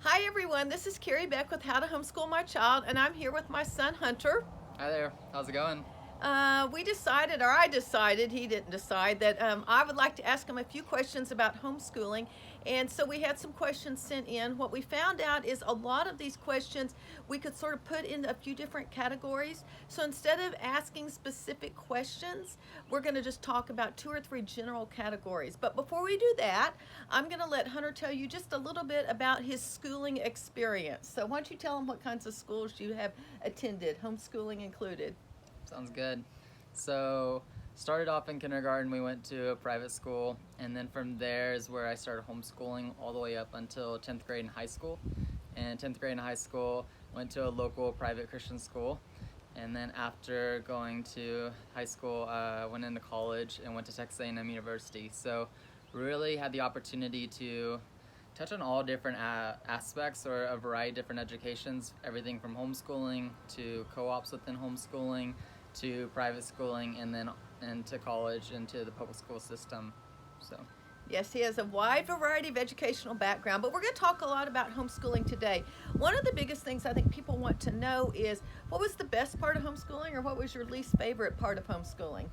Hi everyone, this is Carrie Beck with How to Homeschool My Child, and I'm here with my son Hunter. Hi there. How's it going? We decided, or I decided, he didn't decide, that I would like to ask him a few questions about homeschooling. And so we had some questions sent in. What we found out is a lot of these questions we could sort of put in a few different categories. So instead of asking specific questions, we're going to just talk about two or three general categories. But before we do that, I'm going to let Hunter tell you just a little bit about his schooling experience. So why don't you tell him what kinds of schools you have attended, homeschooling included? Sounds good. So, started off in kindergarten, we went to a private school, and then from there is where I started homeschooling all the way up until 10th grade in high school. And 10th grade in high school, went to a local private Christian school. And then after going to high school, went into college and went to Texas A&M University. So, really had the opportunity to touch on all different aspects or a variety of different educations, everything from homeschooling to co-ops within homeschooling to private schooling, and then into college, into the public school system. So, Yes, he has a wide variety of educational background, but we're going to talk a lot about homeschooling today. One of the biggest things I think people want to know is what was the best part of homeschooling or what was your least favorite part of homeschooling?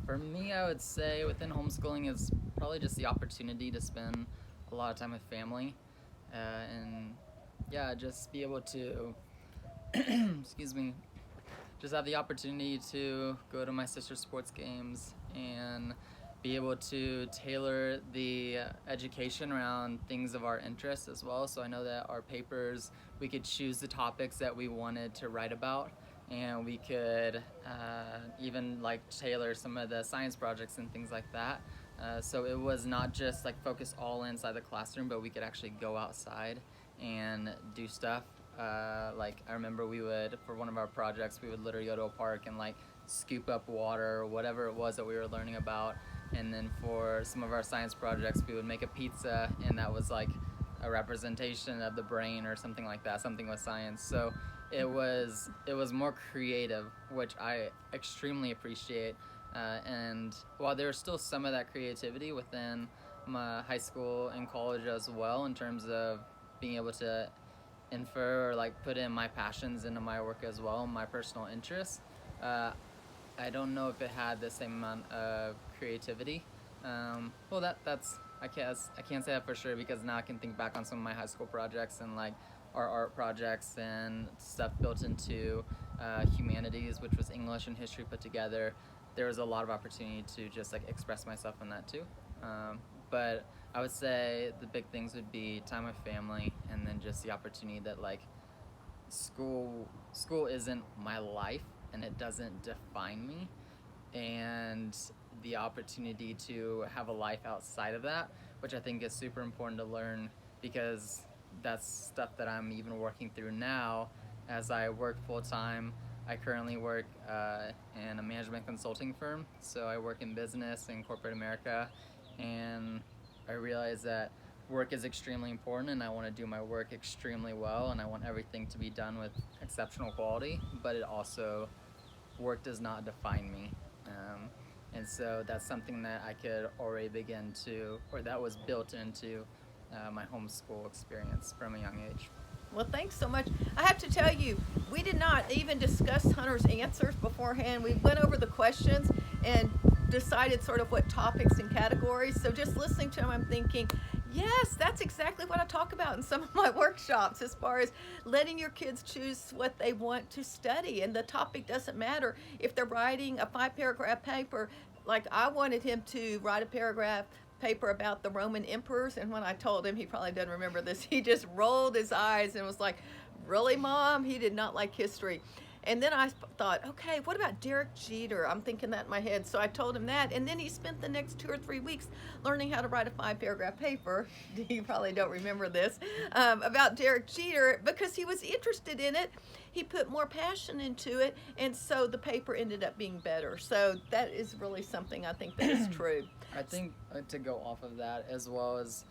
for me, I would say within homeschooling is probably just the opportunity to spend a lot of time with family, and yeah, just be able to, excuse me, just have the opportunity to go to my sister's sports games and be able to tailor the education around things of our interest as well. So I know that our papers, we could choose the topics that we wanted to write about, and we could even like tailor some of the science projects and things like that. So it was not just like focus all inside the classroom, but we could actually go outside and do stuff. Like I remember we would, for one of our projects, we would literally go to a park and like scoop up water or whatever it was that we were learning about. And then for some of our science projects, we would make a pizza, and that was like a representation of the brain or something like that, something with science. So it was more creative, which I extremely appreciate. And while there's still some of that creativity within my high school and college as well, in terms of being able to infer or like put in my passions into my work as well, my personal interests. Uh, I don't know if it had the same amount of creativity. Well, that's I can't say that for sure because now I can think back on some of my high school projects and like our art projects and stuff built into humanities, which was English and history put together. There was a lot of opportunity to just like express myself in that too. But I would say the big things would be time with family, and then just the opportunity that like school isn't my life and it doesn't define me, and the opportunity to have a life outside of that, which I think is super important to learn because that's stuff that I'm even working through now as I work full time. I currently work in a management consulting firm, so I work in business in corporate America, and I realize that work is extremely important, and I want to do my work extremely well, and I want everything to be done with exceptional quality, but it also, work does not define me. And so that's something that I could already begin to, or that was built into my homeschool experience from a young age. Well, thanks so much. I have to tell you, we did not even discuss Hunter's answers beforehand. We went over the questions and decided sort of what topics and categories. So just listening to him, I'm thinking, yes, that's exactly what I talk about in some of my workshops as far as letting your kids choose what they want to study. And the topic doesn't matter if they're writing a 5 paragraph paper. Like I wanted him to write a paragraph paper about the Roman emperors, and when I told him, he probably doesn't remember this, he just rolled his eyes and was like, "Really, Mom?" He did not like history. And then I thought, okay, what about Derek Jeter? I'm thinking that in my head. So I told him that. And then he spent the next 2 or 3 weeks learning how to write a 5 paragraph paper. You probably don't remember this, about Derek Jeter because he was interested in it. He put more passion into it. And so the paper ended up being better. So that is really something I think that is true. I think to go off of that as well as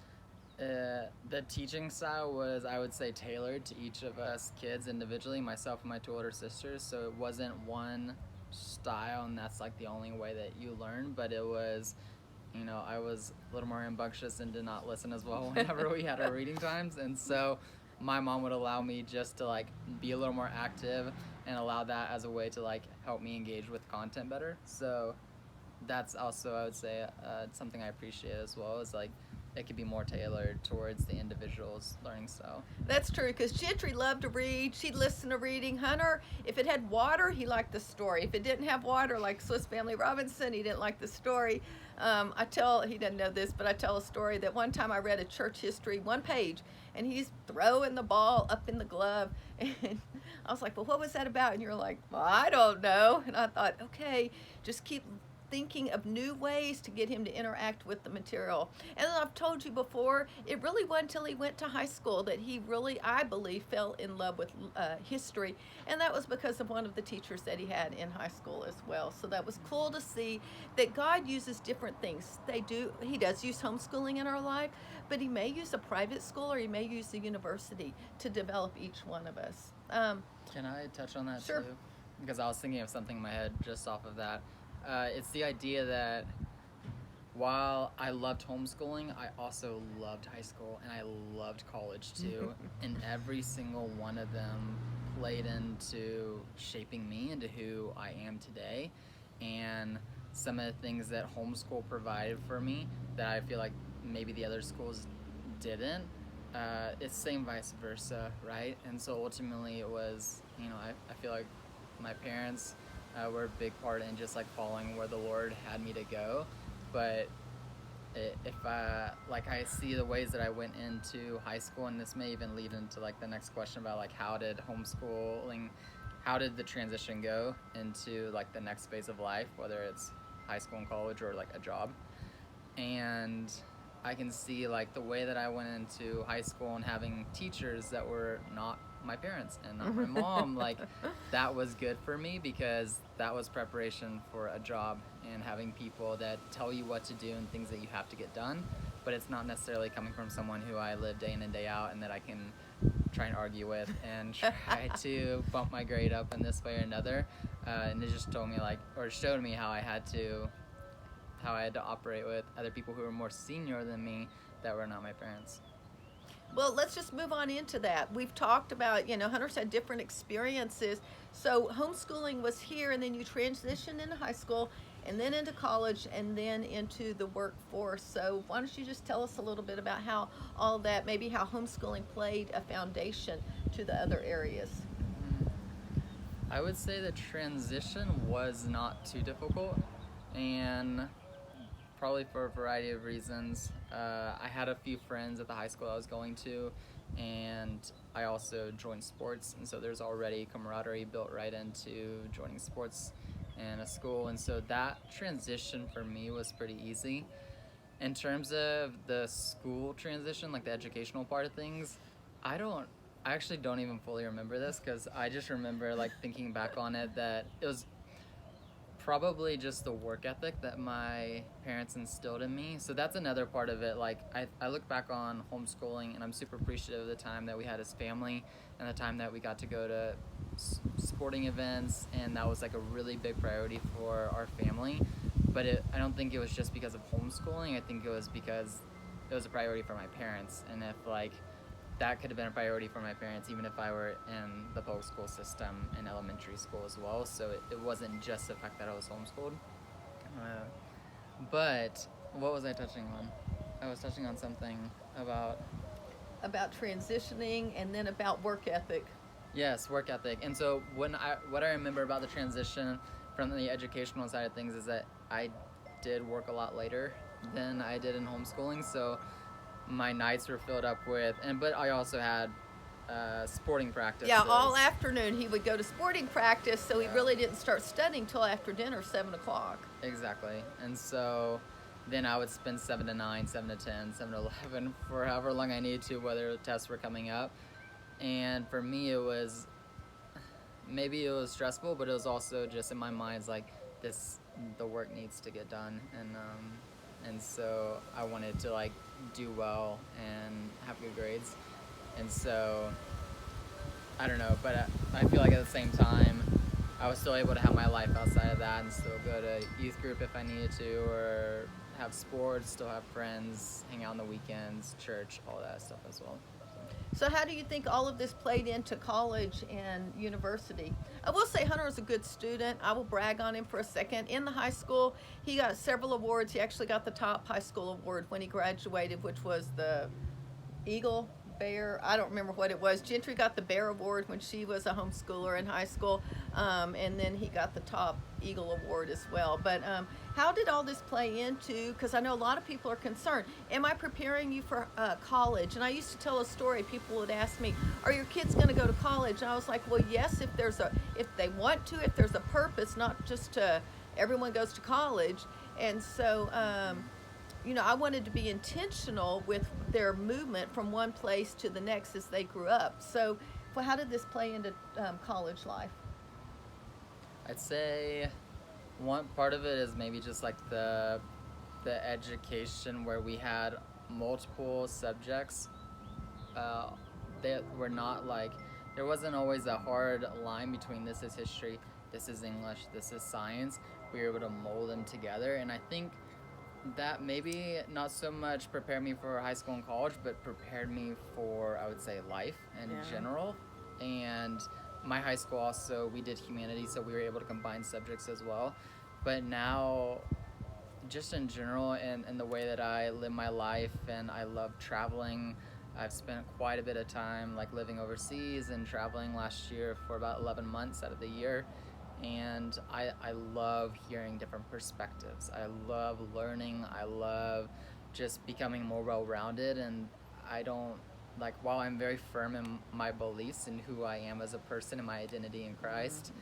the teaching style was, I would say, tailored to each of us kids individually, myself and my two older sisters. So it wasn't one style, and that's like the only way that you learn, but it was I was a little more rambunctious and did not listen as well whenever we had our reading times. And so my mom would allow me just to like be a little more active and allow that as a way to like help me engage with content better. So that's also, I would say, something I appreciate as well, is like it could be more tailored towards the individual's learning style. That's true, because Gentry loved to read. She'd listen to reading. Hunter, if it had water, he liked the story. If it didn't have water, like Swiss Family Robinson, he didn't like the story. He doesn't know this, but I tell a story that one time I read a church history, one page, and he's throwing the ball up in the glove. And I was like, well, what was that about? And you're like, well, I don't know. And I thought, okay, just keep thinking of new ways to get him to interact with the material. And I've told you before, it really wasn't until he went to high school that he really, I believe, fell in love with history. And that was because of one of the teachers that he had in high school as well. So that was cool to see that God uses different things. He does use homeschooling in our life, but he may use a private school or he may use the university to develop each one of us. Can I touch on that Sure. too? Because I was thinking of something in my head just off of that. It's the idea that while I loved homeschooling, I also loved high school and I loved college too. And every single one of them played into shaping me into who I am today. And some of the things that homeschool provided for me that I feel like maybe the other schools didn't, it's same vice versa, right? And so ultimately it was, I feel like my parents were a big part in just like following where the Lord had me to go. But if I see the ways that I went into high school, and this may even lead into like the next question about like how did the transition go into like the next phase of life, whether it's high school and college or like a job. And I can see like the way that I went into high school and having teachers that were not my parents and not my mom, like that was good for me because that was preparation for a job, and having people that tell you what to do and things that you have to get done, but it's not necessarily coming from someone who I live day in and day out and that I can try and argue with and try to bump my grade up in this way or another. And it just told me showed me how I had to operate with other people who were more senior than me that were not my parents. Well, let's just move on into that. We've talked about, Hunter's had different experiences. So homeschooling was here, and then you transitioned into high school, and then into college, and then into the workforce. So why don't you just tell us a little bit about how all that, maybe how homeschooling played a foundation to the other areas? I would say the transition was not too difficult, and probably for a variety of reasons. I had a few friends at the high school I was going to, and I also joined sports, and so there's already camaraderie built right into joining sports in a school, and so that transition for me was pretty easy. In terms of the school transition, like the educational part of things, I actually don't even fully remember this, because I just remember like thinking back on it that it was probably just the work ethic that my parents instilled in me. So that's another part of it. Like I look back on homeschooling and I'm super appreciative of the time that we had as family and the time that we got to go to sporting events, and that was like a really big priority for our family. But I don't think it was just because of homeschooling. I think it was because it was a priority for my parents, and if like that could have been a priority for my parents even if I were in the public school system in elementary school as well. So it wasn't just the fact that I was homeschooled. But what was I touching on? I was touching on something about transitioning, and then about work ethic. Yes, work ethic. And so what I remember about the transition from the educational side of things is that I did work a lot later than I did in homeschooling. So my nights were filled up but I also had sporting practice. Yeah, all afternoon he would go to sporting practice, so he really didn't start studying till after dinner, 7 o'clock. Exactly. And so then I would spend 7 to 9, 7 to 10, 7 to 11 for however long I needed to, whether the tests were coming up. And for me maybe it was stressful, but it was also just in my mind, it's like the work needs to get done, and so I wanted to like do well and have good grades. And so I don't know, but I feel like at the same time I was still able to have my life outside of that and still go to youth group if I needed to, or have sports, still have friends, hang out on the weekends, church, all that stuff as well. So how do you think all of this played into college and university? I will say Hunter was a good student. I will brag on him for a second. In the high school, he got several awards. He actually got the top high school award when he graduated, which was the Eagle Bear. I don't remember what it was. Gentry got the Bear Award when she was a homeschooler in high school, and then he got the top Eagle Award as well. But how did all this play into? Because I know a lot of people are concerned. Am I preparing you for college? And I used to tell a story. People would ask me, "Are your kids going to go to college?" And I was like, "Well, yes, if they want to, if there's a purpose, not just to everyone goes to college." And so. I wanted to be intentional with their movement from one place to the next as they grew up. So, well, how did this play into college life? I'd say one part of it is maybe just like the education where we had multiple subjects that were not like, there wasn't always a hard line between this is history, this is English, this is science. We were able to mold them together, and I think that maybe not so much prepared me for high school and college, but prepared me for, I would say, life in general. And my high school also, we did humanities, so we were able to combine subjects as well. But now, just in general, and the way that I live my life, and I love traveling. I've spent quite a bit of time like living overseas and traveling last year for about 11 months out of the year. And I love hearing different perspectives. I love learning. I love just becoming more well-rounded. And I don't, like, while I'm very firm in my beliefs and who I am as a person and my identity in Christ,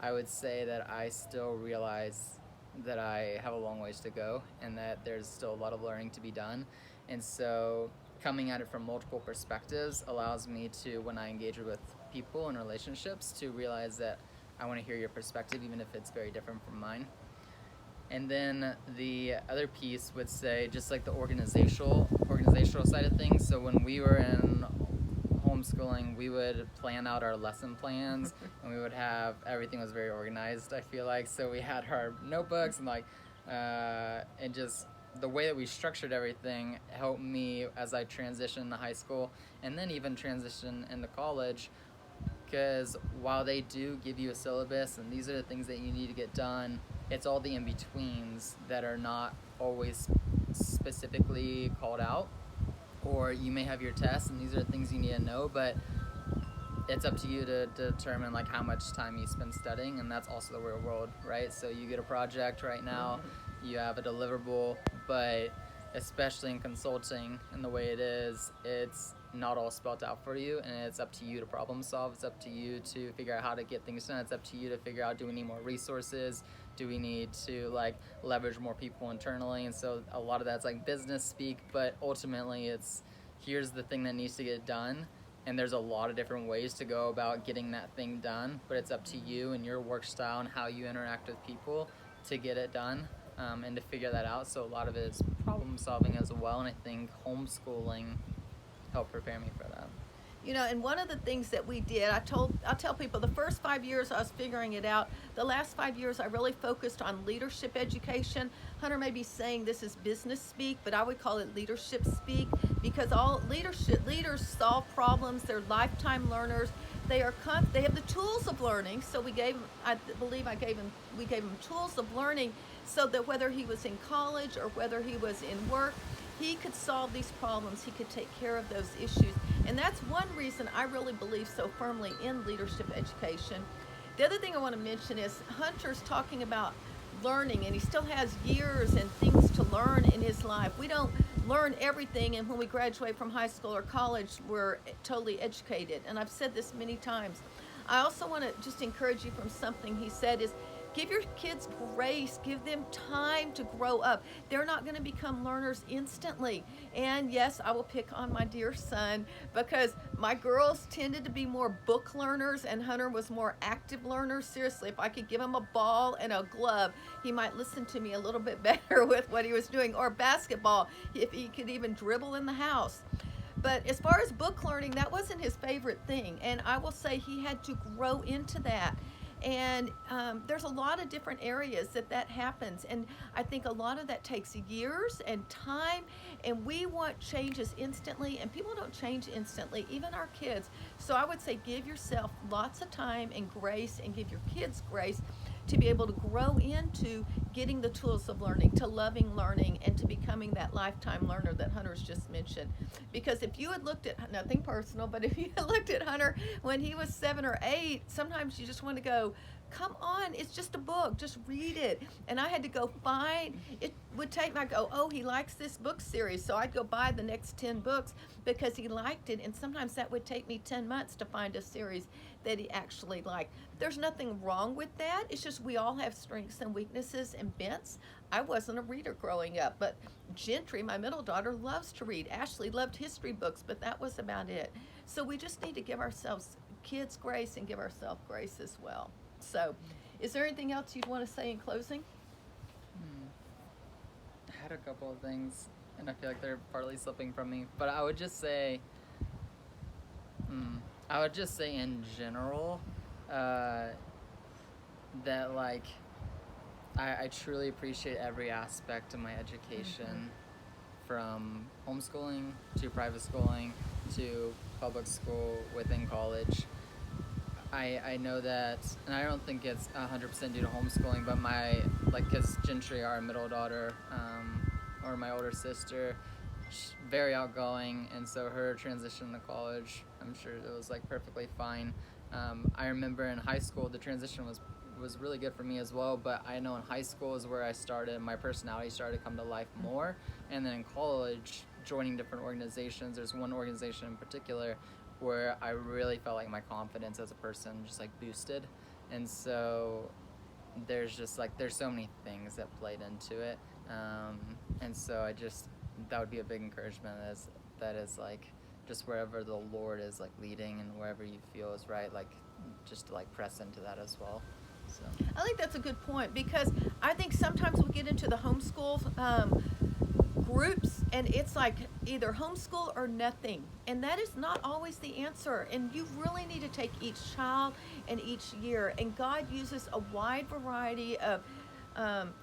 I would say that I still realize that I have a long ways to go and that there's still a lot of learning to be done. And so coming at it from multiple perspectives allows me to, when I engage with people and relationships, to realize that I want to hear your perspective, even if it's very different from mine. And then the other piece would say just like the organizational side of things. So when we were in homeschooling, we would plan out our lesson plans and we would have, everything was very organized, I feel like. So we had our notebooks and and just the way that we structured everything helped me as I transitioned to high school and then even transition into college. Because while they do give you a syllabus and these are the things that you need to get done, it's all the in-betweens that are not always specifically called out. Or you may have your tests and these are the things you need to know, but it's up to you to determine like how much time you spend studying, and that's also the real world, right? So you get a project right now, you have a deliverable, but especially in consulting and the way it is, it's not all spelled out for you, and it's up to you to problem solve. It's up to you to figure out how to get things done. It's up to you to figure out, do we need more resources? Do we need to like leverage more people internally? And so a lot of that's like business speak, but ultimately it's, here's the thing that needs to get done, and there's a lot of different ways to go about getting that thing done, but it's up to you and your work style and how you interact with people to get it done, and to figure that out. So a lot of it is problem solving as well, and I think homeschooling helped prepare me for that. And one of the things that we did, I'll tell people the first 5 years I was figuring it out. The last 5 years I really focused on leadership education. Hunter may be saying this is business speak, but I would call it leadership speak, because all leaders solve problems. They're lifetime learners. They have the tools of learning. So we gave him tools of learning, so that whether he was in college or whether he was in work, he could solve these problems. He could take care of those issues. And that's one reason I really believe so firmly in leadership education. The other thing I want to mention is Hunter's talking about learning, and he still has years and things to learn in his life. We don't learn everything, and when we graduate from high school or college, we're totally educated. And I've said this many times. I also want to just encourage you from something he said is, give your kids grace. Give them time to grow up. They're not going to become learners instantly. And yes, I will pick on my dear son, because my girls tended to be more book learners and Hunter was more active learners. Seriously, if I could give him a ball and a glove, he might listen to me a little bit better with what he was doing. Or basketball, if he could even dribble in the house. But as far as book learning, that wasn't his favorite thing. And I will say he had to grow into that. And there's a lot of different areas that happens. And I think a lot of that takes years and time. And we want changes instantly, and people don't change instantly, even our kids. So I would say give yourself lots of time and grace, and give your kids grace to be able to grow into getting the tools of learning, to loving learning, and to becoming that lifetime learner that Hunter's just mentioned. Because if you had looked at, nothing personal, but if you had looked at Hunter when he was 7 or 8, sometimes you just want to go, come on, it's just a book, just read it. And I had to go find, it would take my go, oh, he likes this book series, so I'd go buy the next 10 books because he liked it. And sometimes that would take me 10 months to find a series that he actually liked. There's nothing wrong with that. It's just we all have strengths and weaknesses and bents. I wasn't a reader growing up, but Gentry, my middle daughter, loves to read. Ashley loved history books, but that was about it. So we just need to give ourselves, kids, grace, and give ourselves grace as well. So, is there anything else you'd want to say in closing? I had a couple of things, and I feel like they're partly slipping from me. But I would just say in general, that like I truly appreciate every aspect of my education, from homeschooling to private schooling to public school within college. I know that, and I don't think it's 100% due to homeschooling, but because Gentry, our middle daughter, or my older sister, she's very outgoing, and so her transition to college, I'm sure it was like perfectly fine. I remember in high school, the transition was really good for me as well, but I know in high school is where my personality started to come to life more, and then in college, joining different organizations, there's one organization in particular where I really felt like my confidence as a person just like boosted. And so there's so many things that played into it. And so that would be a big encouragement, that is like, just wherever the Lord is like leading and wherever you feel is right, like just to like press into that as well. So I think that's a good point, because I think sometimes we get into the homeschool groups, and it's like either homeschool or nothing, and that is not always the answer. And you really need to take each child and each year, and God uses a wide variety of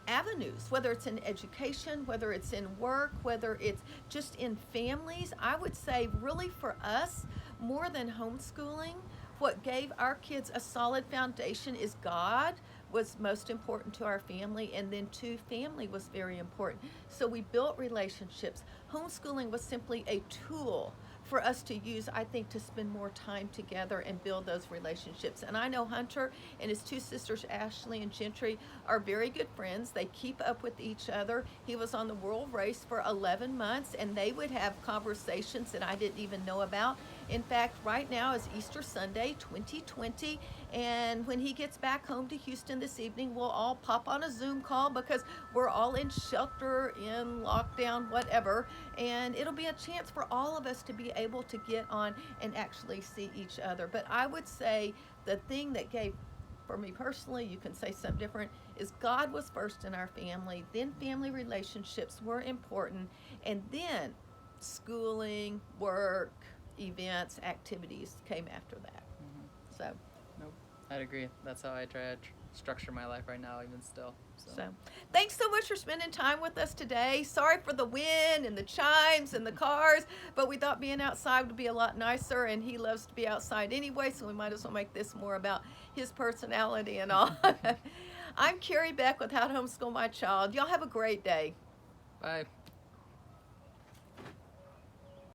avenues, whether it's in education, whether it's in work, whether it's just in families. I would say really for us, more than homeschooling, what gave our kids a solid foundation is God was most important to our family, and then too, family was very important. So we built relationships. Homeschooling was simply a tool for us to use, I think, to spend more time together and build those relationships. And I know Hunter and his two sisters, Ashley and Gentry, are very good friends. They keep up with each other. He was on the world race for 11 months, and they would have conversations that I didn't even know about. In fact, right now is Easter Sunday, 2020, and when he gets back home to Houston this evening, we'll all pop on a Zoom call, because we're all in shelter, in lockdown, whatever, and it'll be a chance for all of us to be able to get on and actually see each other. But I would say the thing that gave, for me personally, you can say something different, is God was first in our family, then family relationships were important, and then schooling, work, events, activities came after that. So nope, I'd agree. That's how I try to structure my life right now, even still. So thanks so much for spending time with us today. Sorry for the wind and the chimes and the cars, but we thought being outside would be a lot nicer, and he loves to be outside anyway, so we might as well make this more about his personality and all. I'm Carrie Beck with How to Homeschool My Child. Y'all have a great day. Bye.